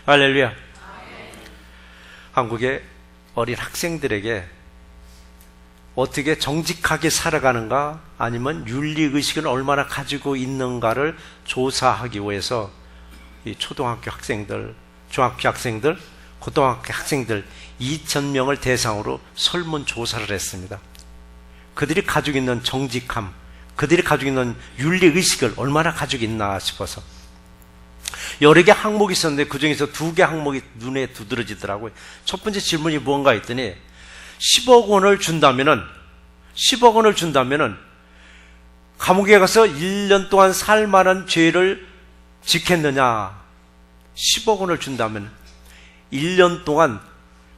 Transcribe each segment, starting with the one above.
할렐루야. 한국의 어린 학생들에게 어떻게 정직하게 살아가는가, 아니면 윤리의식을 얼마나 가지고 있는가를 조사하기 위해서 이 초등학교 학생들, 중학교 학생들, 고등학교 학생들 2,000명을 대상으로 설문조사를 했습니다. 그들이 가지고 있는 정직함, 그들이 가지고 있는 윤리의식을 얼마나 가지고 있나 싶어서 여러 개 항목이 있었는데 그 중에서 2개 항목이 눈에 두드러지더라고요. 첫 번째 질문이 뭔가 했더니 10억 원을 준다면은 감옥에 가서 1년 동안 살 만한 죄를 지켰느냐? 10억 원을 준다면 1년 동안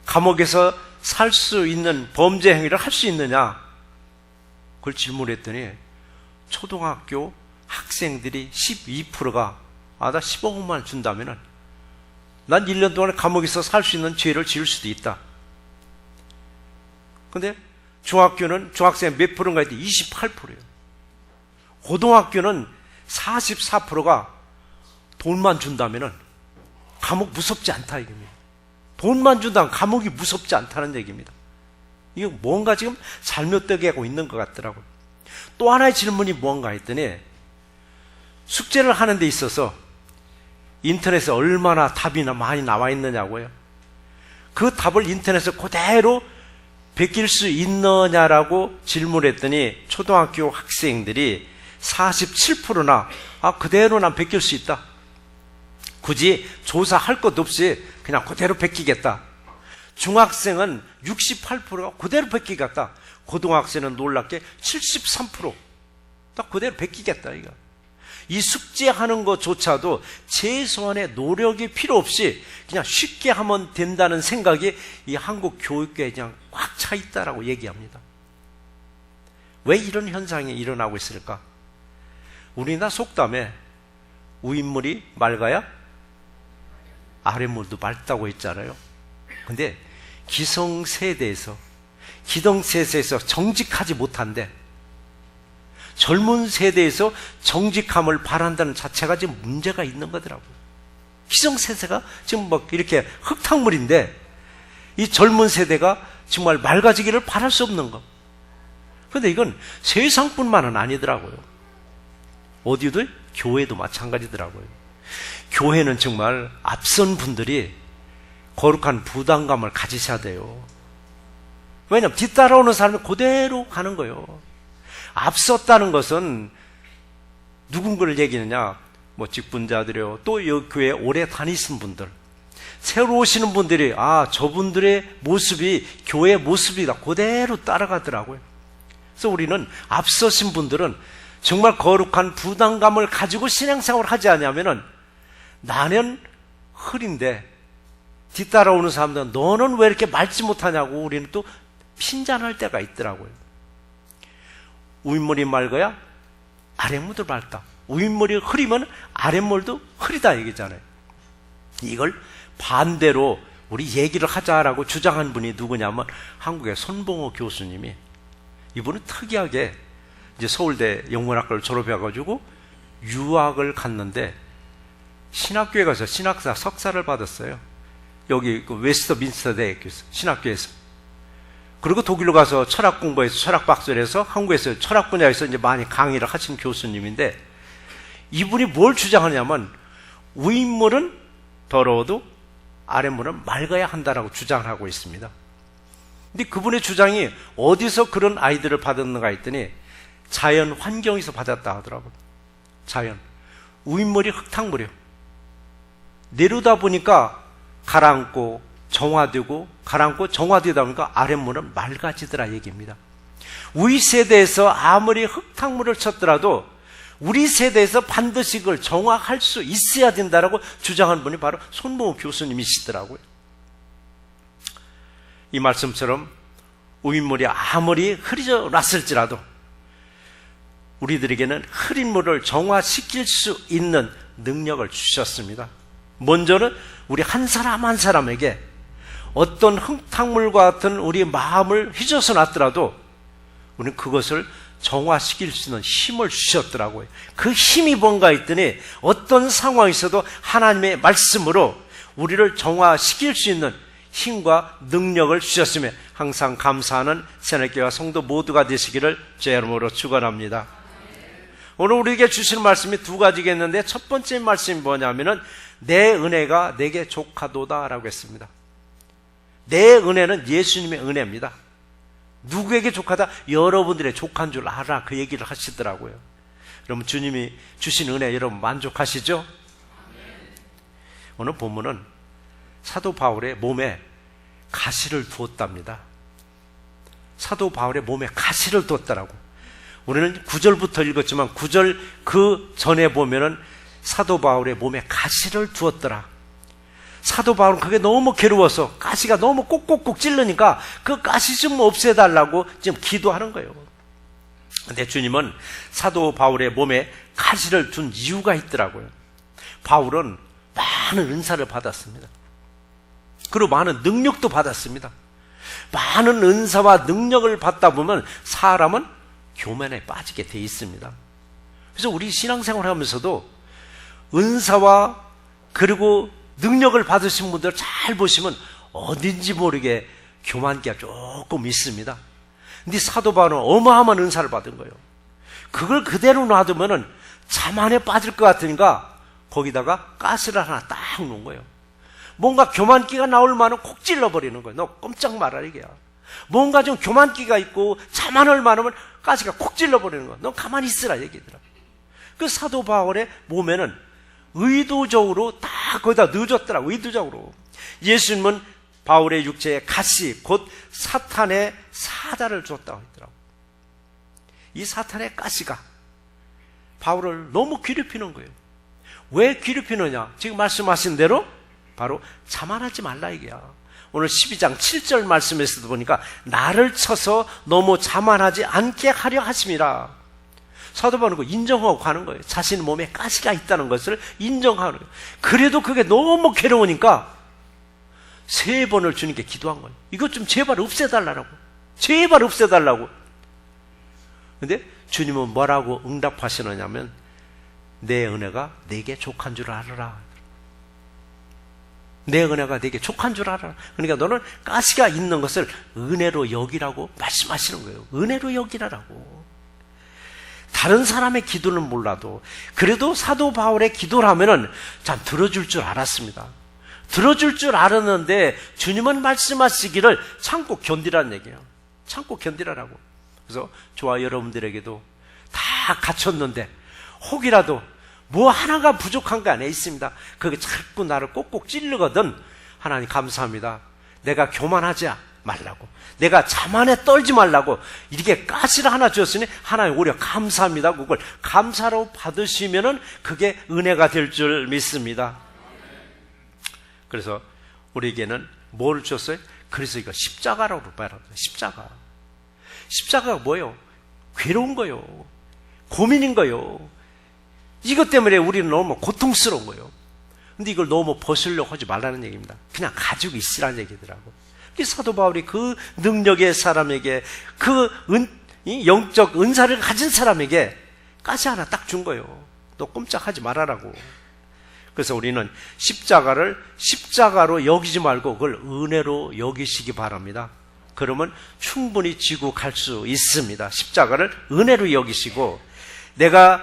감옥에서 살 수 있는 범죄 행위를 할 수 있느냐? 그걸 질문했더니 초등학교 학생들이 12%가 나 10억 원만 준다면은 난 1년 동안 감옥에서 살 수 있는 죄를 지을 수도 있다. 근데 중학교는 중학생 몇 프로인가 했더니 28%예요. 고등학교는 44%가 돈만 준다면은 감옥 무섭지 않다 이겁니다. 돈만 준다면 감옥이 무섭지 않다는 얘기입니다. 이거 뭔가 지금 잘못되게 하고 있는 것 같더라고요. 또 하나의 질문이 뭔가 했더니 숙제를 하는 데 있어서 인터넷에 얼마나 답이나 많이 나와 있느냐고요. 그 답을 인터넷에 그대로 베낄 수 있느냐라고 질문했더니 초등학교 학생들이 47%나 그대로 난 베낄 수 있다. 굳이 조사할 것도 없이 그냥 그대로 베끼겠다. 중학생은 68%가 그대로 베끼겠다. 고등학생은 놀랍게 73% 딱 그대로 베끼겠다. 이거. 이 숙제하는 것조차도 최소한의 노력이 필요 없이 그냥 쉽게 하면 된다는 생각이 이 한국 교육계에 그냥 꽉 차 있다라고 얘기합니다. 왜 이런 현상이 일어나고 있을까? 우리나라 속담에 우인물이 맑아야 아랫물도 맑다고 했잖아요. 근데 기성세대에서 정직하지 못한데 젊은 세대에서 정직함을 바란다는 자체가 지금 문제가 있는 거더라고요. 기성세대가 지금 막 이렇게 흙탕물인데 이 젊은 세대가 정말 맑아지기를 바랄 수 없는 것. 그런데 이건 세상뿐만은 아니더라고요. 어디도 교회도 마찬가지더라고요. 교회는 정말 앞선 분들이 거룩한 부담감을 가지셔야 돼요. 왜냐하면 뒤따라오는 사람이 그대로 가는 거예요. 앞섰다는 것은 누군가를 얘기하느냐? 직분자들이요. 또 이 교회에 오래 다니신 분들, 새로 오시는 분들이 저분들의 모습이 교회의 모습이다. 그대로 따라가더라고요. 그래서 우리는 앞서신 분들은 정말 거룩한 부담감을 가지고 신앙생활을 하지 않으면은 나는 흐린데 뒤따라오는 사람들은 너는 왜 이렇게 맑지 못하냐고 우리는 또 핀잔할 때가 있더라고요. 윗물이 맑아야 아랫물도 맑다. 윗물이 흐리면 아랫물도 흐리다 얘기잖아요. 이걸 반대로 우리 얘기를 하자라고 주장한 분이 누구냐면 한국의 손봉호 교수님이, 이분은 특이하게 이제 서울대 영문학과를 졸업해가지고 유학을 갔는데 신학교에 가서 신학사 석사를 받았어요. 여기 웨스트민스터 대학교 신학교에서. 그리고 독일로 가서 철학 공부해서 철학 박사를 해서 한국에서 철학 분야에서 이제 많이 강의를 하신 교수님인데, 이분이 뭘 주장하냐면 윗물은 더러워도 아랫물은 맑아야 한다라고 주장을 하고 있습니다. 근데 그분의 주장이 어디서 그런 아이디어를 받았는가 했더니 자연 환경에서 받았다 하더라고요. 자연. 윗물이 흙탕물이에요. 내려다 보니까 가라앉고 정화되다 보니까 아랫물은 맑아지더라 얘기입니다. 우리 세대에서 아무리 흙탕물을 쳤더라도 우리 세대에서 반드시 그걸 정화할 수 있어야 된다라고 주장한 분이 바로 손봉호 교수님이시더라고요. 이 말씀처럼 우인물이 아무리 흐려놨을지라도 우리들에게는 흐린 물을 정화시킬 수 있는 능력을 주셨습니다. 먼저는 우리 한 사람 한 사람에게 어떤 흙탕물과 같은 우리 마음을 휘저어 놨더라도 우리는 그것을 정화시킬 수 있는 힘을 주셨더라고요. 그 힘이 뭔가 했더니 어떤 상황에서도 하나님의 말씀으로 우리를 정화시킬 수 있는 힘과 능력을 주셨으며 항상 감사하는 새내교와 성도 모두가 되시기를 제 이름으로 축원합니다. 오늘 우리에게 주시는 말씀이 두 가지겠는데 첫 번째 말씀이 뭐냐면은 내 은혜가 내게 족하도다라고 했습니다. 내 은혜는 예수님의 은혜입니다. 누구에게 족하다? 여러분들의 족한 줄 알아. 그 얘기를 하시더라고요. 여러분 주님이 주신 은혜 여러분 만족하시죠? 오늘 본문은 사도 바울의 몸에 가시를 두었답니다. 사도 바울의 몸에 가시를 두었다라고. 우리는 9절부터 읽었지만 9절 그 전에 보면은 사도 바울의 몸에 가시를 두었더라. 사도 바울은 그게 너무 괴로워서 가시가 너무 꼭꼭꼭 찔르니까 그 가시 좀 없애달라고 지금 기도하는 거예요. 근데 주님은 사도 바울의 몸에 가시를 둔 이유가 있더라고요. 바울은 많은 은사를 받았습니다. 그리고 많은 능력도 받았습니다. 많은 은사와 능력을 받다 보면 사람은 교만에 빠지게 돼 있습니다. 그래서 우리 신앙생활 하면서도 은사와 그리고 능력을 받으신 분들 잘 보시면 어딘지 모르게 교만기가 조금 있습니다. 근데 사도 바울은 어마어마한 은사를 받은 거예요. 그걸 그대로 놔두면은 자만에 빠질 것 같으니까 거기다가 가스를 하나 딱 놓은 거예요. 뭔가 교만기가 나올 만은 콕 찔러버리는 거예요. 너 꼼짝 말아라 이게야. 뭔가 좀 교만기가 있고 자만할 만하면 가스가 콕 찔러버리는 거예요. 너 가만히 있으라 얘기더라. 그 사도 바울의 몸에는 의도적으로 다 거기다 넣어줬더라고. 의도적으로. 예수님은 바울의 육체에 가시 곧 사탄의 사자를 줬다고 했더라고. 이 사탄의 가시가 바울을 너무 괴롭히는 거예요. 왜 괴롭히느냐? 지금 말씀하신 대로 바로 자만하지 말라 이게야. 오늘 12장 7절 말씀에서도 보니까 나를 쳐서 너무 자만하지 않게 하려 하심이라. 사도 바울은 그 인정하고 가는 거예요. 자신의 몸에 가시가 있다는 것을 인정하는 거예요. 그래도 그게 너무 괴로우니까 3번을 주님께 기도한 거예요. 이것 좀 제발 없애달라고. 제발 없애달라고. 근데 주님은 뭐라고 응답하시느냐면 내 은혜가 내게 족한 줄 알아라. 내 은혜가 내게 족한 줄 알아라. 그러니까 너는 가시가 있는 것을 은혜로 여기라고 말씀하시는 거예요. 은혜로 여기라라고. 다른 사람의 기도는 몰라도 그래도 사도 바울의 기도라면은 참 들어줄 줄 알았습니다. 들어줄 줄 알았는데 주님은 말씀하시기를 참고 견디라는 얘기예요. 참고 견디라라고. 그래서 저와 여러분들에게도 다 갖췄는데 혹이라도 뭐 하나가 부족한 게 안에 있습니다. 그게 자꾸 나를 꼭꼭 찌르거든. 하나님 감사합니다. 내가 교만하지 말라고. 내가 자만에 떨지 말라고. 이렇게 가시를 하나 주었으니 하나님 오히려 감사합니다. 그걸 감사로 받으시면은 그게 은혜가 될 줄 믿습니다. 그래서 우리에게는 뭘 줬어요? 그래서 이거 십자가라고 말합니다. 십자가. 십자가가 뭐예요? 괴로운 거예요. 고민인 거예요. 이것 때문에 우리는 너무 고통스러운 거예요. 근데 이걸 너무 벗으려고 하지 말라는 얘기입니다. 그냥 가지고 있으라는 얘기더라고. 사도 바울이 그 능력의 사람에게 그 영적 은사를 가진 사람에게 가시 하나 딱 준 거예요. 너 꼼짝하지 말아라고. 그래서 우리는 십자가를 십자가로 여기지 말고 그걸 은혜로 여기시기 바랍니다. 그러면 충분히 지고 갈 수 있습니다. 십자가를 은혜로 여기시고 내가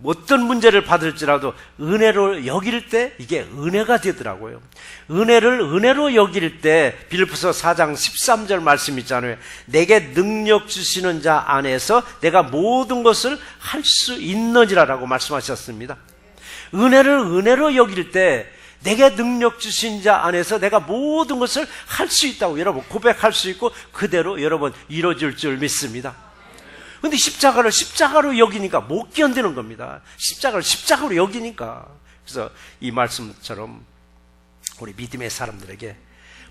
어떤 문제를 받을지라도 은혜로 여길 때 이게 은혜가 되더라고요. 은혜를 은혜로 여길 때 빌립보서 4장 13절 말씀 있잖아요. 내게 능력 주시는 자 안에서 내가 모든 것을 할 수 있느니라라고 말씀하셨습니다. 은혜를 은혜로 여길 때 내게 능력 주신 자 안에서 내가 모든 것을 할 수 있다고 여러분 고백할 수 있고 그대로 여러분 이루어질 줄 믿습니다. 근데 십자가를 십자가로 여기니까 못 견디는 겁니다. 십자가를 십자가로 여기니까. 그래서 이 말씀처럼 우리 믿음의 사람들에게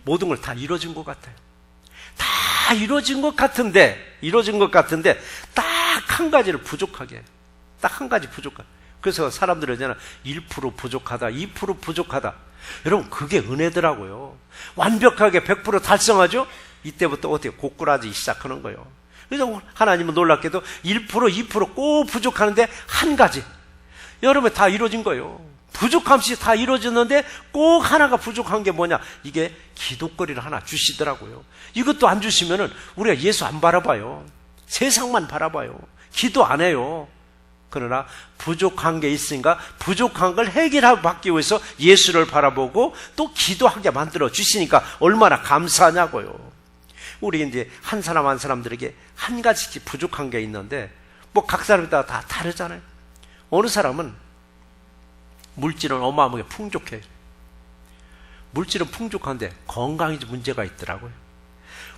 모든 걸 다 이루어진 것 같아요. 다 이루어진 것 같은데 딱 한 가지를 부족하게. 딱 한 가지 부족하게. 그래서 사람들은 1% 부족하다, 2% 부족하다. 여러분 그게 은혜더라고요. 완벽하게 100% 달성하죠? 이때부터 어떻게 고꾸라지기 시작하는 거예요. 그래서 하나님은 놀랍게도 1%, 2% 꼭 부족하는데 한 가지. 여러분 다 이루어진 거예요. 부족함이 다 이루어졌는데 꼭 하나가 부족한 게 뭐냐? 이게 기도거리를 하나 주시더라고요. 이것도 안 주시면은 우리가 예수 안 바라봐요. 세상만 바라봐요. 기도 안 해요. 그러나 부족한 게 있으니까 부족한 걸 해결하기 위해서 예수를 바라보고 또 기도하게 만들어 주시니까 얼마나 감사하냐고요. 우리 이제 한 사람 한 사람들에게 한 가지씩 부족한 게 있는데 뭐 각 사람에 따라 다 다르잖아요. 어느 사람은 물질은 어마어마하게 풍족해요. 물질은 풍족한데 건강이 문제가 있더라고요.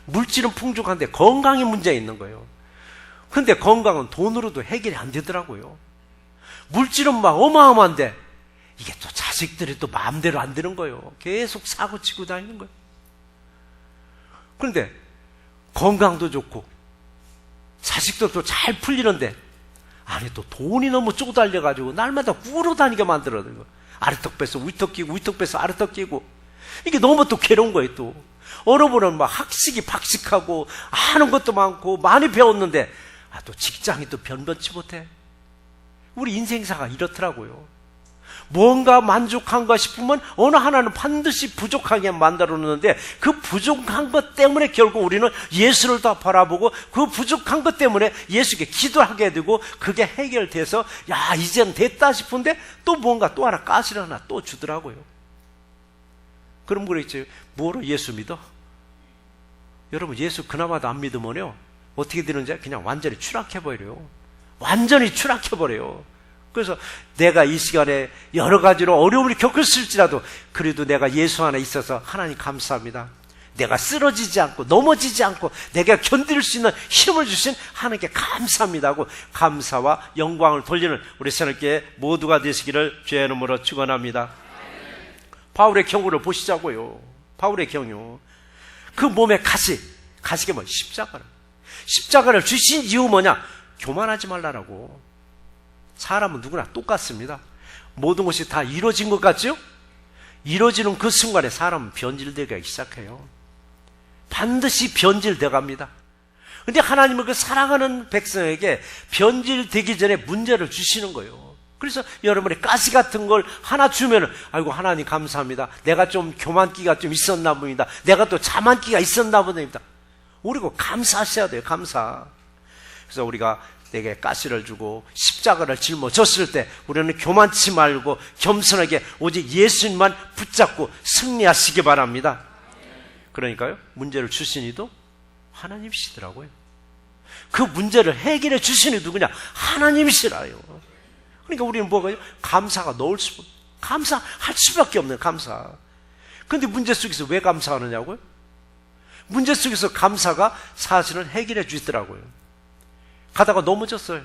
물질은 풍족한데 건강이 문제가 있는 거예요. 근데 건강은 돈으로도 해결이 안 되더라고요. 물질은 막 어마어마한데 이게 또 자식들이 또 마음대로 안 되는 거예요. 계속 사고 치고 다니는 거예요. 그런데 건강도 좋고 자식도 또 잘 풀리는데 아니 또 돈이 너무 쪼달려가지고 날마다 꾸러 다니게 만들어요. 아래턱 빼서 위턱 끼고 위턱 빼서 아래턱 끼고 이게 너무 또 괴로운 거예요. 또 어느 분은 막 학식이 박식하고 아는 것도 많고 많이 배웠는데 또 직장이 또 변변치 못해. 우리 인생사가 이렇더라고요. 뭔가 만족한가 싶으면 어느 하나는 반드시 부족하게 만들어 놓는데 그 부족한 것 때문에 결국 우리는 예수를 다 바라보고 그 부족한 것 때문에 예수께 기도하게 되고 그게 해결돼서 야 이젠 됐다 싶은데 또 뭔가 또 하나 가시를 하나 또 주더라고요. 그럼 그랬지 뭐로 예수 믿어? 여러분 예수 그나마도 안 믿으면요 어떻게 되는지 그냥 완전히 추락해버려요. 완전히 추락해버려요. 그래서 내가 이 시간에 여러 가지로 어려움을 겪었을지라도 그래도 내가 예수 안에 있어서 하나님 감사합니다. 내가 쓰러지지 않고 넘어지지 않고 내가 견딜 수 있는 힘을 주신 하나님께 감사합니다 하고 감사와 영광을 돌리는 우리 새롭게 모두가 되시기를 주의 이름으로 축원합니다. 바울의 경우를 보시자고요. 바울의 경우 그 몸에 가시게 뭐 십자가를 주신 이유 뭐냐? 교만하지 말라라고. 사람은 누구나 똑같습니다. 모든 것이 다 이루어진 것 같죠? 이루어지는 그 순간에 사람은 변질되기 시작해요. 반드시 변질돼 갑니다. 근데 하나님은 그 사랑하는 백성에게 변질되기 전에 문제를 주시는 거예요. 그래서 여러분의 가시 같은 걸 하나 주면은 아이고 하나님 감사합니다. 내가 좀 교만기가 좀 있었나 봅니다. 내가 또 자만기가 있었나 봅니다. 우리가 감사하셔야 돼요. 감사. 그래서 우리가 내게 가시를 주고 십자가를 짊어졌을 때 우리는 교만치 말고 겸손하게 오직 예수님만 붙잡고 승리하시기 바랍니다. 그러니까요 문제를 주신 이도 하나님이시더라고요. 그 문제를 해결해 주신 이 누구냐? 하나님이시라요. 그러니까 우리는 뭐가요? 감사가 감사할 수밖에 없는 감사. 그런데 문제 속에서 왜 감사하느냐고요? 문제 속에서 감사가 사실은 해결해 주시더라고요. 가다가 넘어졌어요.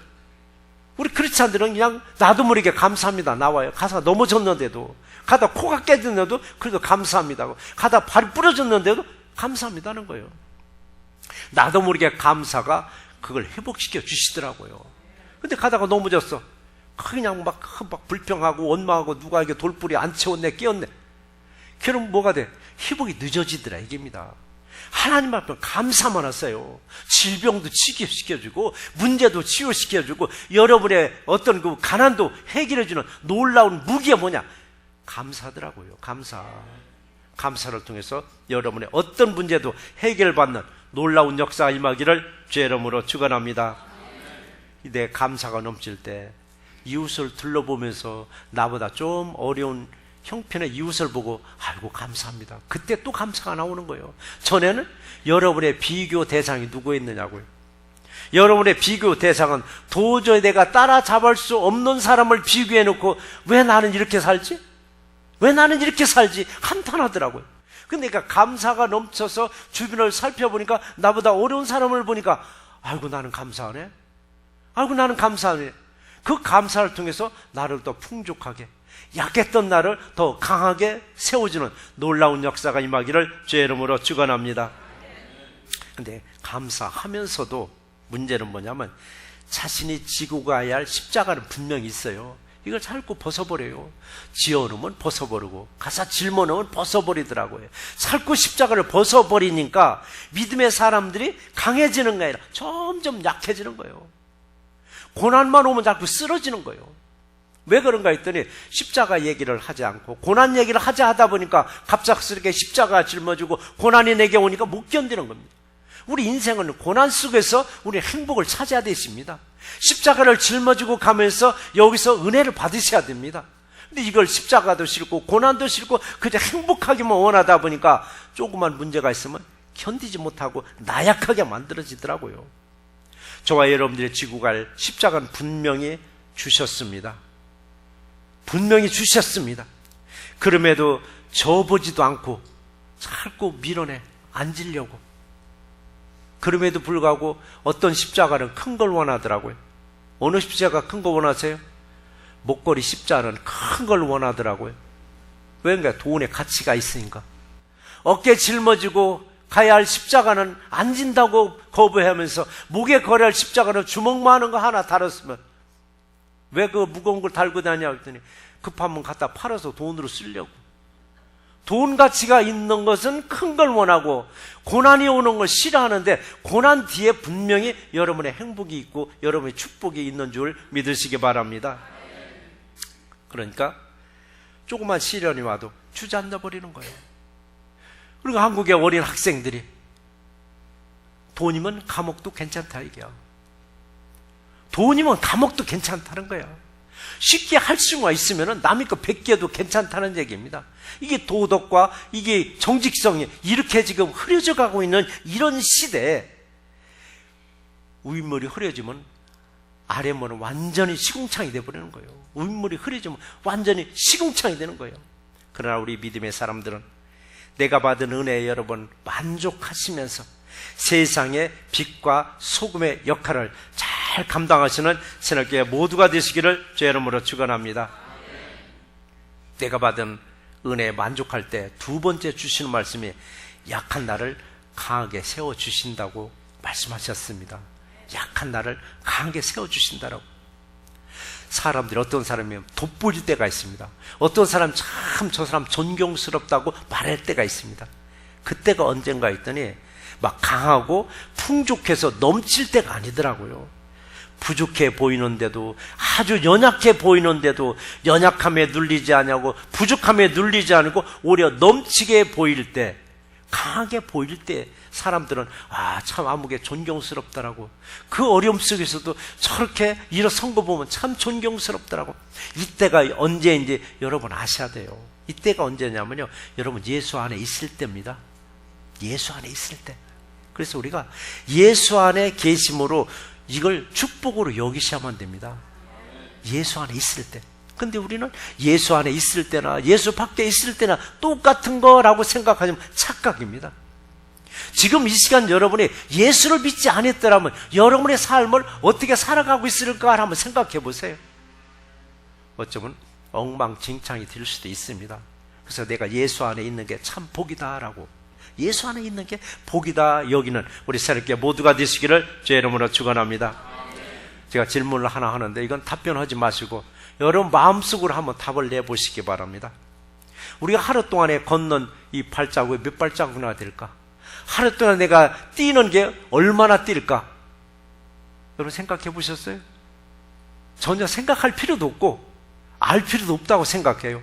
우리 크리스찬들은 그냥 나도 모르게 감사합니다 나와요. 가다가 넘어졌는데도 가다가 코가 깨졌는데도 그래도 감사합니다. 가다가 발이 부러졌는데도 감사합니다는 거예요. 나도 모르게 감사가 그걸 회복시켜 주시더라고요. 근데 가다가 넘어졌어. 그냥 막 불평하고 원망하고 누가 이게 돌뿌리 안 채웠네 깨웠네. 그럼 뭐가 돼? 회복이 늦어지더라 이게입니다. 하나님 앞에 감사만 하세요. 질병도 치유시켜주고 문제도 치유시켜주고 여러분의 어떤 그 가난도 해결해주는 놀라운 무기가 뭐냐? 감사더라고요. 감사를 통해서 여러분의 어떤 문제도 해결받는 놀라운 역사가 임하기를 주의 이름으로 축원합니다. 내 감사가 넘칠 때 이웃을 둘러보면서 나보다 좀 어려운 형편의 이웃을 보고 아이고 감사합니다. 그때 또 감사가 나오는 거예요. 전에는 여러분의 비교 대상이 누구였느냐고요. 여러분의 비교 대상은 도저히 내가 따라잡을 수 없는 사람을 비교해놓고 왜 나는 이렇게 살지? 왜 나는 이렇게 살지? 한탄하더라고요. 근데 그러니까 감사가 넘쳐서 주변을 살펴보니까 나보다 어려운 사람을 보니까 아이고 나는 감사하네. 아이고 나는 감사하네. 그 감사를 통해서 나를 더 풍족하게 약했던 나를 더 강하게 세워주는 놀라운 역사가 임하기를 주의 이름으로 축원합니다. 근데 감사하면서도 문제는 뭐냐면 자신이 지고 가야 할 십자가는 분명히 있어요. 이걸 자꾸 벗어버려요. 지어놓으면 벗어버리고 가사 짊어놓으면 벗어버리더라고요. 자꾸 십자가를 벗어버리니까 믿음의 사람들이 강해지는 게 아니라 점점 약해지는 거예요. 고난만 오면 자꾸 쓰러지는 거예요. 왜 그런가 했더니 십자가 얘기를 하지 않고 고난 얘기를 하자 보니까 갑작스럽게 십자가 짊어지고 고난이 내게 오니까 못 견디는 겁니다. 우리 인생은 고난 속에서 우리 행복을 찾아야 되십니다. 십자가를 짊어지고 가면서 여기서 은혜를 받으셔야 됩니다. 근데 이걸 십자가도 싫고 고난도 싫고 그저 행복하기만 원하다 보니까 조그만 문제가 있으면 견디지 못하고 나약하게 만들어지더라고요. 저와 여러분들의 지고 갈 십자가는 분명히 주셨습니다. 분명히 주셨습니다. 그럼에도 저보지도 않고 자꾸 밀어내 앉으려고. 그럼에도 불구하고 어떤 십자가는 큰 걸 원하더라고요. 어느 십자가 큰 거 원하세요? 목걸이 십자가는 큰 걸 원하더라고요. 왜인가? 돈의 가치가 있으니까. 어깨 짊어지고 가야 할 십자가는 안 진다고 거부하면서 목에 걸어야 할 십자가는 주먹만한 거 하나 달았으면 왜 그 무거운 걸 달고 다니냐 했더니 급하면 갖다 팔아서 돈으로 쓰려고. 돈 가치가 있는 것은 큰 걸 원하고 고난이 오는 걸 싫어하는데 고난 뒤에 분명히 여러분의 행복이 있고 여러분의 축복이 있는 줄 믿으시기 바랍니다. 그러니까 조그만 시련이 와도 주저앉아 버리는 거예요. 그리고 한국의 어린 학생들이 돈이면 감옥도 괜찮다 이게요. 돈이면 감옥도 괜찮다는 거야. 쉽게 할 수가 있으면 남의 거 100개도 괜찮다는 얘기입니다. 이게 도덕과 이게 정직성이 이렇게 지금 흐려져 가고 있는 이런 시대에 윗물이 흐려지면 아랫물은 완전히 시궁창이 되어버리는 거예요. 윗물이 흐려지면 완전히 시궁창이 되는 거예요. 그러나 우리 믿음의 사람들은 내가 받은 은혜에 여러분 만족하시면서 세상의 빛과 소금의 역할을 잘 감당하시는 새롭게 모두가 되시기를 주의 이름으로 축원합니다. 내가 받은 은혜에 만족할 때 두 번째 주시는 말씀이 약한 나를 강하게 세워주신다고 말씀하셨습니다. 약한 나를 강하게 세워주신다라고. 사람들이 어떤 사람이면 돋보일 때가 있습니다. 어떤 사람 참 저 사람 존경스럽다고 말할 때가 있습니다. 그때가 언젠가 했더니 막 강하고 풍족해서 넘칠 때가 아니더라고요. 부족해 보이는데도 아주 연약해 보이는데도 연약함에 눌리지 않냐고 부족함에 눌리지 않고 오히려 넘치게 보일 때 강하게 보일 때 사람들은 참 아무게 존경스럽다라고 그 어려움 속에서도 저렇게 일어선 거 보면 참 존경스럽다라고. 이때가 언제인지 여러분 아셔야 돼요. 이때가 언제냐면요 여러분 예수 안에 있을 때입니다. 예수 안에 있을 때. 그래서 우리가 예수 안에 계심으로 이걸 축복으로 여기셔야만 됩니다. 예수 안에 있을 때. 근데 우리는 예수 안에 있을 때나 예수 밖에 있을 때나 똑같은 거라고 생각하면 착각입니다. 지금 이 시간 여러분이 예수를 믿지 않았더라면 여러분의 삶을 어떻게 살아가고 있을까 한번 생각해 보세요. 어쩌면 엉망진창이 될 수도 있습니다. 그래서 내가 예수 안에 있는 게 참 복이다라고, 예수 안에 있는 게 복이다 여기는 우리 새롭게 모두가 되시기를 주의 이름으로 축원합니다. 제가 질문을 하나 하는데 이건 답변하지 마시고 여러분 마음속으로 한번 답을 내보시기 바랍니다. 우리가 하루 동안에 걷는 이 발자국이 몇 발자국이나 될까? 하루 동안 내가 뛰는 게 얼마나 뛸까? 여러분 생각해 보셨어요? 전혀 생각할 필요도 없고 알 필요도 없다고 생각해요.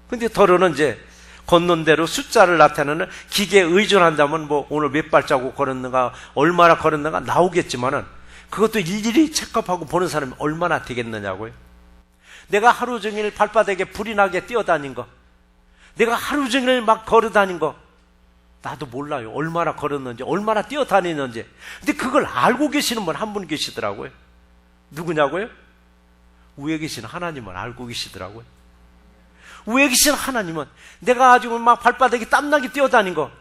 근데 더러는 이제 걷는 대로 숫자를 나타내는 기계에 의존한다면 뭐 오늘 몇 발자국 걸었는가 얼마나 걸었는가 나오겠지만은 그것도 일일이 체크하고 보는 사람이 얼마나 되겠느냐고요. 내가 하루 종일 발바닥에 불이 나게 뛰어다닌 거, 내가 하루 종일 막 걸어다닌 거 나도 몰라요. 얼마나 걸었는지 얼마나 뛰어다니는지. 근데 그걸 알고 계시는 분 한 분 계시더라고요. 누구냐고요? 위에 계신 하나님은 알고 계시더라고요. 위에 계신 하나님은 내가 아주 막 발바닥에 땀나게 뛰어다닌 거,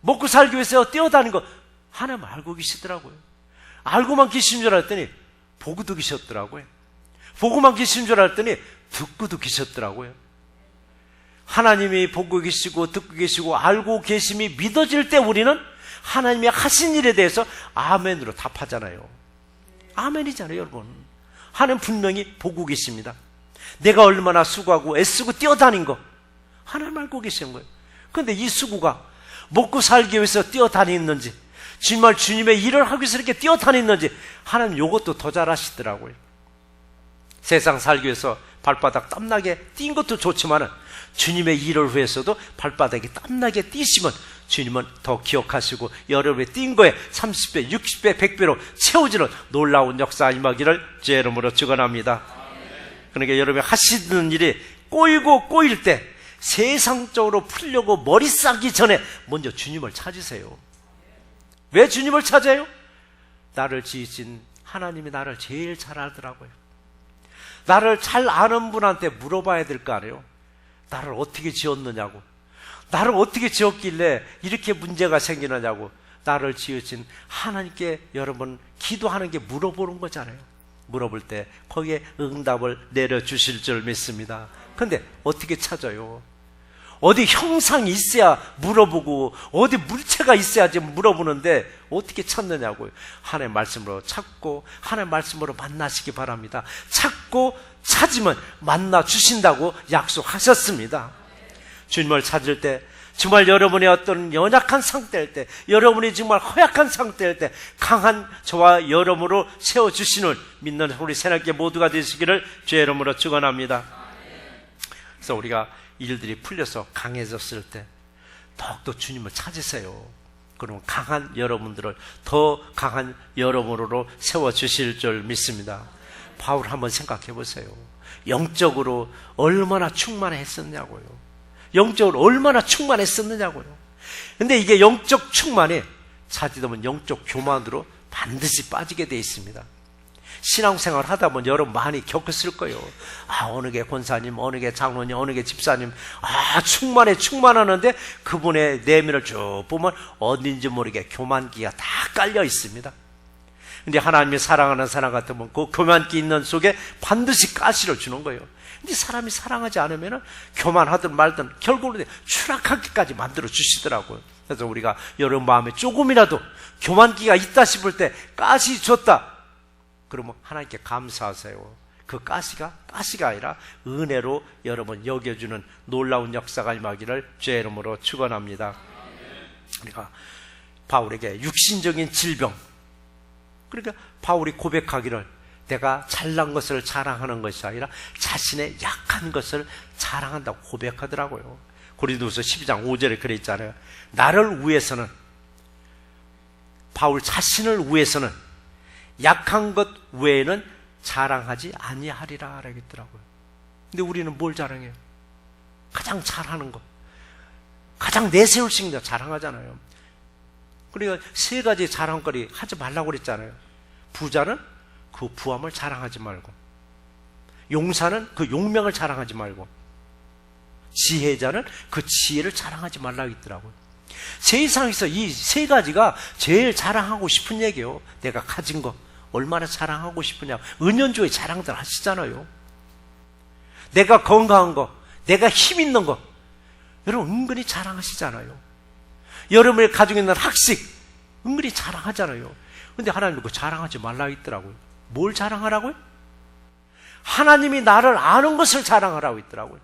먹고 살기 위해서 뛰어다닌 거 하나님 알고 계시더라고요. 알고만 계신 줄 알았더니 보고도 계셨더라고요. 보고만 계신 줄 알았더니 듣고도 계셨더라고요. 하나님이 보고 계시고 듣고 계시고 알고 계심이 믿어질 때 우리는 하나님이 하신 일에 대해서 아멘으로 답하잖아요. 아멘이잖아요, 여러분. 하나님 분명히 보고 계십니다. 내가 얼마나 수고하고 애쓰고 뛰어다닌 거 하나님 알고 계시는 거예요. 그런데 이 수고가 먹고 살기 위해서 뛰어다니는지 정말 주님의 일을 하기 위해서 이렇게 뛰어다니는지 하나님 이것도 더 잘 아시더라고요. 세상 살기 위해서 발바닥 땀나게 뛴 것도 좋지만 주님의 일을 위해서도 발바닥이 땀나게 뛰시면 주님은 더 기억하시고 여러분의 뛴 거에 30배, 60배, 100배로 채워지는 놀라운 역사 임하기를 주의 이름으로 축원합니다. 그러니까 여러분이 하시는 일이 꼬이고 꼬일 때 세상적으로 풀려고 머리 싸기 전에 먼저 주님을 찾으세요. 왜 주님을 찾아요? 나를 지으신 하나님이 나를 제일 잘 알더라고요. 나를 잘 아는 분한테 물어봐야 될 거 아니에요. 나를 어떻게 지었느냐고, 나를 어떻게 지었길래 이렇게 문제가 생기느냐고, 나를 지으신 하나님께 여러분 기도하는 게 물어보는 거잖아요. 물어볼 때 거기에 응답을 내려주실 줄 믿습니다. 근데 어떻게 찾아요? 어디 형상이 있어야 물어보고 어디 물체가 있어야지 물어보는데 어떻게 찾느냐고요. 하나님의 말씀으로 찾고 하나님의 말씀으로 만나시기 바랍니다. 찾고 찾으면 만나 주신다고 약속하셨습니다. 주님을 찾을 때, 정말 여러분의 어떤 연약한 상태일 때, 여러분이 정말 허약한 상태일 때 강한 저와 여러분으로 세워주시는 믿는 우리 새롭게 모두가 되시기를 주의 이름으로 축원합니다. 그래서 우리가 일들이 풀려서 강해졌을 때 더욱더 주님을 찾으세요. 그러면 강한 여러분들을 더 강한 여러분으로 세워주실 줄 믿습니다. 바울 한번 생각해 보세요. 영적으로 얼마나 충만했었냐고요. 영적으로 얼마나 충만했었느냐고요. 근데 이게 영적 충만이 차지되면 영적 교만으로 반드시 빠지게 되어 있습니다. 신앙생활 하다 보면 여러분 많이 겪었을 거예요. 어느 게 권사님, 어느 게 장로님, 어느 게 집사님, 충만하는데 그분의 내면을 쭉 보면 어딘지 모르게 교만기가 다 깔려 있습니다. 근데 하나님이 사랑하는 사람 같으면 그 교만기 있는 속에 반드시 가시를 주는 거예요. 근데 사람이 사랑하지 않으면 교만하든 말든 결국은 추락하기까지 만들어 주시더라고요. 그래서 우리가 여러분 마음에 조금이라도 교만기가 있다 싶을 때 가시 줬다, 그러면 하나님께 감사하세요. 그 가시가 아니라 은혜로 여러분 여겨주는 놀라운 역사가 임하기를 주의 이름으로 축원합니다. 그러니까 바울에게 육신적인 질병, 그러니까 바울이 고백하기를 내가 잘난 것을 자랑하는 것이 아니라 자신의 약한 것을 자랑한다고 고백하더라고요. 고린도후서 12장 5절에 그래 있잖아요. 나를 위해서는, 바울 자신을 위해서는 약한 것 외에는 자랑하지 아니하리라 그러겠더라고요. 근데 우리는 뭘 자랑해요? 가장 잘하는 것, 가장 내세울 수 있는 거 자랑하잖아요. 그러니까 세 가지 자랑거리 하지 말라고 그랬잖아요. 부자는 그 부함을 자랑하지 말고, 용사는 그 용명을 자랑하지 말고, 지혜자는 그 지혜를 자랑하지 말라고 했더라고요. 세상에서 이 세 가지가 제일 자랑하고 싶은 얘기예요. 내가 가진 거 얼마나 자랑하고 싶으냐. 은연중에 자랑들 하시잖아요. 내가 건강한 거, 내가 힘 있는 거, 여러분 은근히 자랑하시잖아요. 여러분이 가지고 있는 학식 은근히 자랑하잖아요. 근데 하나님이 그거 자랑하지 말라 했더라고요. 뭘 자랑하라고요? 하나님이 나를 아는 것을 자랑하라고 했더라고요.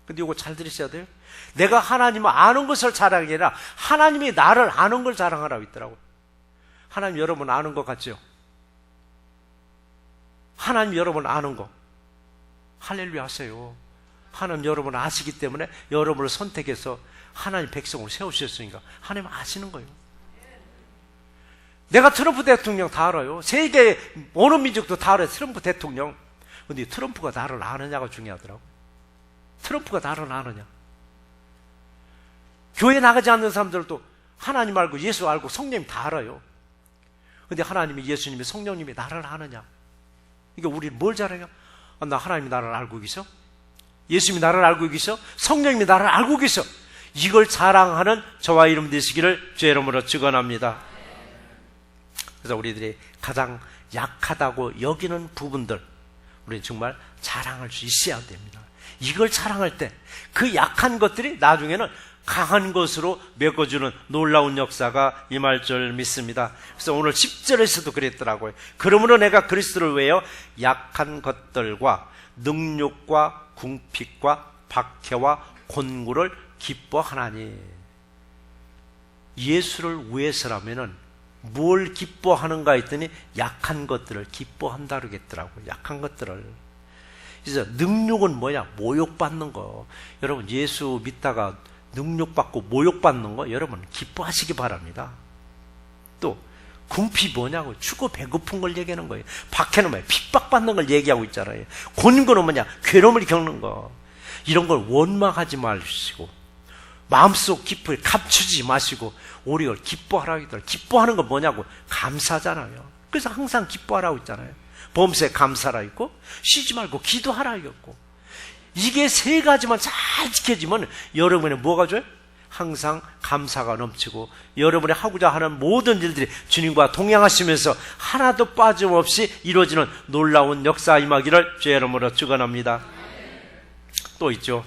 근데 이거 잘 들으셔야 돼요. 내가 하나님을 아는 것을 자랑이 아니라 하나님이 나를 아는 걸 자랑하라고 했더라고요. 하나님 여러분 아는 것 같죠? 하나님 여러분 아는 거 할렐루야 하세요. 하나님 여러분 아시기 때문에 여러분을 선택해서 하나님 백성을 세우셨으니까 하나님 아시는 거예요. 내가 트럼프 대통령 다 알아요. 세계 어느 민족도 다 알아요. 트럼프 대통령. 근데 트럼프가 나를 아느냐가 중요하더라고. 트럼프가 나를 아느냐. 교회 나가지 않는 사람들도 하나님 알고 예수 알고 성령님 다 알아요. 근데 하나님이, 예수님이, 성령님이 나를 아느냐. 그러니까 우리는 뭘 자랑해요? 나 하나님이 나를 알고 계셔? 예수님이 나를 알고 계셔? 성령님이 나를 알고 계셔? 이걸 자랑하는 저와 이름 되시기를 주의 이름으로 축원합니다. 그래서 우리들이 가장 약하다고 여기는 부분들, 우리는 정말 자랑할 수 있어야 됩니다. 이걸 자랑할 때 그 약한 것들이 나중에는 강한 것으로 메꿔주는 놀라운 역사가 임할 줄 믿습니다. 그래서 오늘 10절에서도 그랬더라고요. 그러므로 내가 그리스도를 위하여 약한 것들과 능욕과 궁핍과 박해와 곤고를 기뻐하나니. 예수를 위해서라면은 뭘 기뻐하는가 했더니 약한 것들을 기뻐한다 그러겠더라고요. 약한 것들을. 그래서 능력은 뭐냐? 모욕받는 거. 여러분 예수 믿다가 능력받고 모욕받는 거 여러분 기뻐하시기 바랍니다. 또 궁핍이 뭐냐고? 죽고 배고픈 걸 얘기하는 거예요. 박해는 뭐예요? 핍박받는 걸 얘기하고 있잖아요. 곤고는 뭐냐? 괴로움을 겪는 거. 이런 걸 원망하지 마시고 마음속 기쁨을 감추지 마시고 오히려 기뻐하라고 했더니 기뻐하는 건 뭐냐고? 감사잖아요. 그래서 항상 기뻐하라고 했잖아요. 범사에 감사라 했고 쉬지 말고 기도하라 했고 이게 세 가지만 잘 지켜지면 여러분의 뭐가 좋아요? 항상 감사가 넘치고 여러분이 하고자 하는 모든 일들이 주님과 동행하시면서 하나도 빠짐없이 이루어지는 놀라운 역사 임하기를 주의 이름으로 축원합니다. 또 있죠.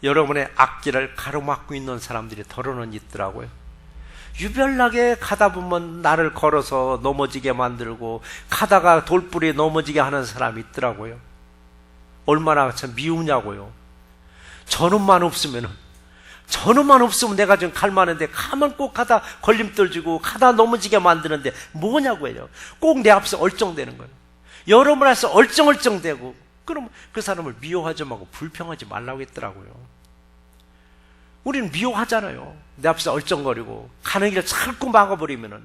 여러분의 앞길을 가로막고 있는 사람들이 더러는 있더라고요. 유별나게 가다 보면 나를 걸어서 넘어지게 만들고 가다가 돌불에 넘어지게 하는 사람이 있더라고요. 얼마나 참 미우냐고요. 저놈만 없으면 내가 좀 갈만한데 가면 꼭 가다 걸림돌 주고 가다 넘어지게 만드는데 뭐냐고요. 꼭 내 앞에서 얼쩡대는 거예요. 여러분 앞에서 얼쩡얼쩡대고 그럼 그 사람을 미워하지 말고 불평하지 말라고 했더라고요. 우리는 미워하잖아요. 내 앞에서 얼쩡거리고 가는 길을 자꾸 막아버리면은.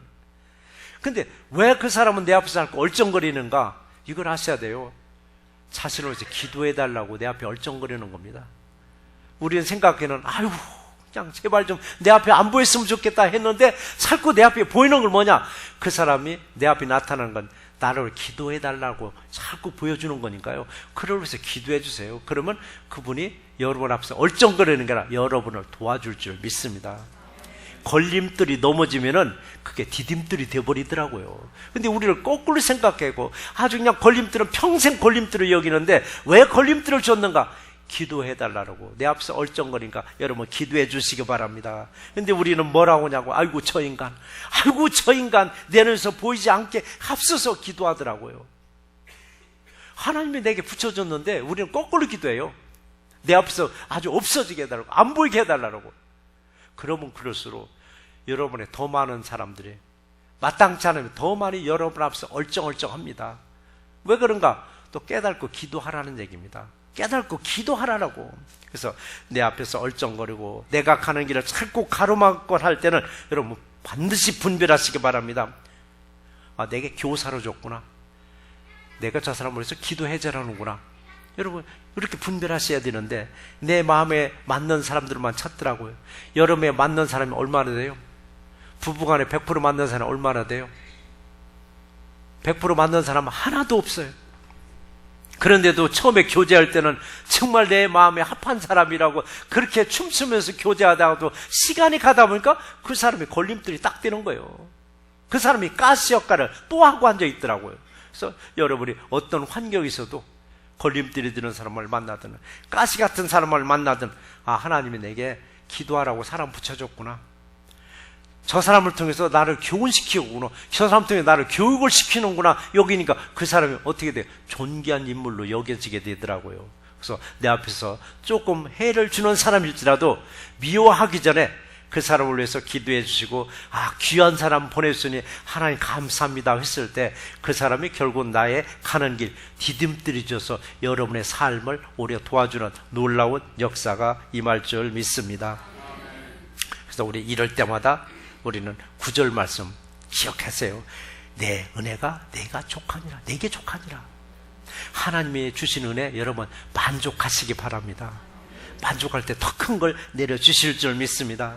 근데 왜 그 사람은 내 앞에서 자꾸 얼쩡거리는가? 이걸 아셔야 돼요. 자신을 위해서 기도해달라고 내 앞에 얼쩡거리는 겁니다. 우리는 생각에는 아유 그냥 제발 좀 내 앞에 안 보였으면 좋겠다 했는데 자꾸 내 앞에 보이는 걸 뭐냐? 그 사람이 내 앞에 나타나는 건 나를 기도해달라고 자꾸 보여주는 거니까요. 그를 위해서 기도해 주세요. 그러면 그분이 여러분 앞에서 얼쩡거리는 게 아니라 여러분을 도와줄 줄 믿습니다. 걸림돌이 넘어지면은 그게 디딤돌이 되어버리더라고요. 근데 우리를 거꾸로 생각하고 아주 그냥 걸림돌은 평생 걸림돌을 여기는데 왜 걸림돌을 줬는가? 기도해달라고 내 앞에서 얼쩡거리니까 여러분 기도해 주시기 바랍니다. 근데 우리는 뭐라고 하냐고 아이고 저 인간 내 눈에서 보이지 않게 합서서 기도하더라고요. 하나님이 내게 붙여줬는데 우리는 거꾸로 기도해요. 내 앞에서 아주 없어지게 해달라고 안 보이게 해달라고. 그러면 그럴수록 여러분의 더 많은 사람들이 마땅치 않으면 더 많이 여러분 앞에서 얼쩡얼쩡합니다. 왜 그런가? 또 깨닫고 기도하라는 얘기입니다. 깨닫고 기도하라고. 그래서 내 앞에서 얼쩡거리고 내가 가는 길을 자꾸 가로막고 할 때는 여러분 반드시 분별하시기 바랍니다. 아, 내게 교사로 줬구나. 내가 저 사람을 위해서 기도해줘라는구나. 여러분 이렇게 분별하셔야 되는데 내 마음에 맞는 사람들만 찾더라고요. 여러분에 맞는 사람이 얼마나 돼요? 부부간에 100% 맞는 사람이 얼마나 돼요? 100% 맞는 사람은 하나도 없어요. 그런데도 처음에 교제할 때는 정말 내 마음에 합한 사람이라고 그렇게 춤추면서 교제하다가도 시간이 가다 보니까 그 사람이 걸림돌이 딱 되는 거예요. 그 사람이 가스 역할을 또 하고 앉아 있더라고요. 그래서 여러분이 어떤 환경에서도 걸림돌이 되는 사람을 만나든 가시 같은 사람을 만나든 아 하나님이 내게 기도하라고 사람 붙여줬구나. 저 사람을 통해서 나를 교훈시키구나. 저 사람 통해서 나를 교육을 시키는구나. 여기니까 그 사람이 어떻게 돼요? 존귀한 인물로 여겨지게 되더라고요. 그래서 내 앞에서 조금 해를 주는 사람일지라도 미워하기 전에 그 사람을 위해서 기도해 주시고 아 귀한 사람 보내주시니 하나님 감사합니다 했을 때 그 사람이 결국 나의 가는 길 디딤돌이 줘서 여러분의 삶을 오래 도와주는 놀라운 역사가 임할 줄 믿습니다. 그래서 우리 이럴 때마다 우리는 9절 말씀 기억하세요. 내 은혜가 내가 족하니라. 내게 족하니라. 하나님이 주신 은혜 여러분 만족하시기 바랍니다. 만족할 때 더 큰 걸 내려주실 줄 믿습니다.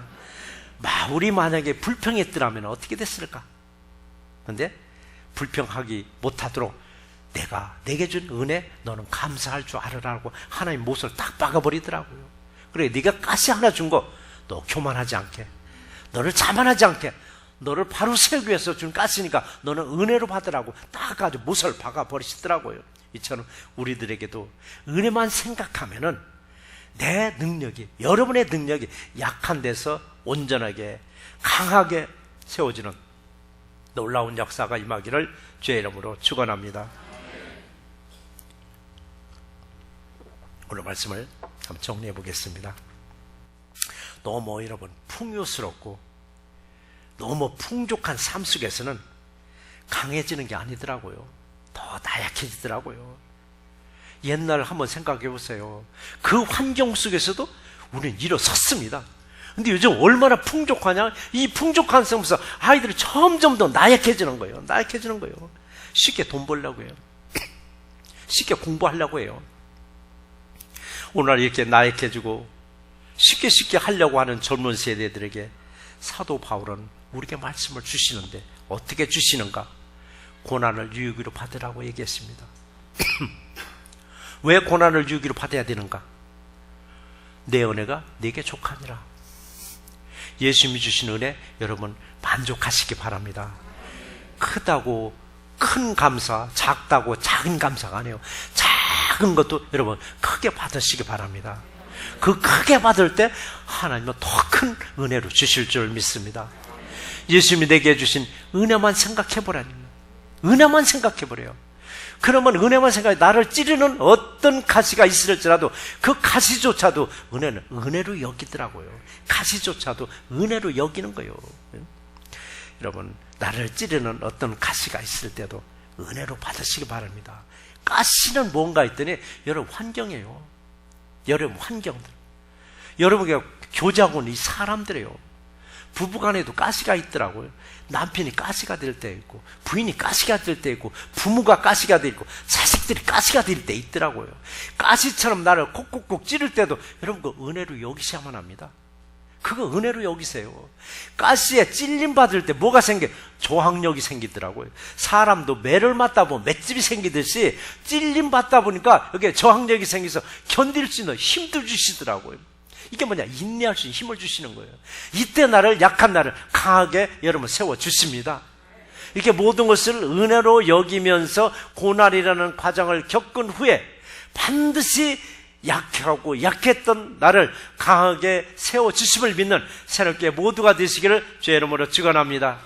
우리 만약에 불평했더라면 어떻게 됐을까? 그런데 불평하기 못하도록 내가 내게 준 은혜 너는 감사할 줄 알으라고 하나님 못을 딱 박아버리더라고요. 그래 네가 가시 하나 준 거 너 교만하지 않게 너를 자만하지 않게 너를 바로 세우기 위해서 준 가스니까 너는 은혜로 받으라고 딱 아주 못을 박아버리시더라고요. 이처럼 우리들에게도 은혜만 생각하면은 내 능력이 여러분의 능력이 약한 데서 온전하게 강하게 세워지는 놀라운 역사가 임하기를 주의 이름으로 축원합니다. 오늘 말씀을 한번 정리해 보겠습니다. 너무 여러분 풍요스럽고 너무 풍족한 삶 속에서는 강해지는 게 아니더라고요. 더 나약해지더라고요. 옛날 한번 생각해 보세요. 그 환경 속에서도 우리는 일어섰습니다. 근데 요즘 얼마나 풍족하냐? 이 풍족한 속에서 아이들이 점점 더 나약해지는 거예요. 나약해지는 거예요. 쉽게 돈 벌려고 해요. 쉽게 공부하려고 해요. 오늘 이렇게 나약해지고 쉽게 하려고 하는 젊은 세대들에게 사도 바울은 우리에게 말씀을 주시는데 어떻게 주시는가? 고난을 유익으로 받으라고 얘기했습니다. 왜 고난을 유익으로 받아야 되는가? 내 은혜가 내게 족하니라. 예수님이 주신 은혜 여러분 만족하시기 바랍니다. 크다고 큰 감사, 작다고 작은 감사가 아니에요. 작은 것도 여러분 크게 받으시기 바랍니다. 그 크게 받을 때 하나님은 더 큰 은혜로 주실 줄 믿습니다. 예수님이 내게 주신 은혜만 생각해보라니. 은혜만 생각해보래요. 그러면 은혜만 생각해 나를 찌르는 어떤 가시가 있을지라도 그 가시조차도 은혜는 은혜로 여기더라고요. 가시조차도 은혜로 여기는 거예요. 여러분 나를 찌르는 어떤 가시가 있을 때도 은혜로 받으시기 바랍니다. 가시는 뭔가 했더니 여러분 환경이에요. 여러분 환경들. 여러분에게 교제하고 있는 이 사람들이에요. 부부간에도 가시가 있더라고요. 남편이 가시가 될 때 있고 부인이 가시가 될 때 있고 부모가 가시가 될 때 있고 자식들이 가시가 될 때 있더라고요. 가시처럼 나를 콕콕콕 찌를 때도 여러분 그 은혜로 여기셔야만 합니다. 그거 은혜로 여기세요. 가시에 찔림 받을 때 뭐가 생겨? 저항력이 생기더라고요. 사람도 매를 맞다 보면 맷집이 생기듯이 찔림 받다 보니까 여기에 저항력이 생겨서 견딜 수 있는 힘도 주시더라고요. 이게 뭐냐? 인내할 수 있는 힘을 주시는 거예요. 이때 나를 약한 나를 강하게 여러분 세워주십니다. 이렇게 모든 것을 은혜로 여기면서 고난이라는 과정을 겪은 후에 반드시 약하고 약했던 나를 강하게 세워주심을 믿는 새롭게 모두가 되시기를 주의 이름으로 축원합니다.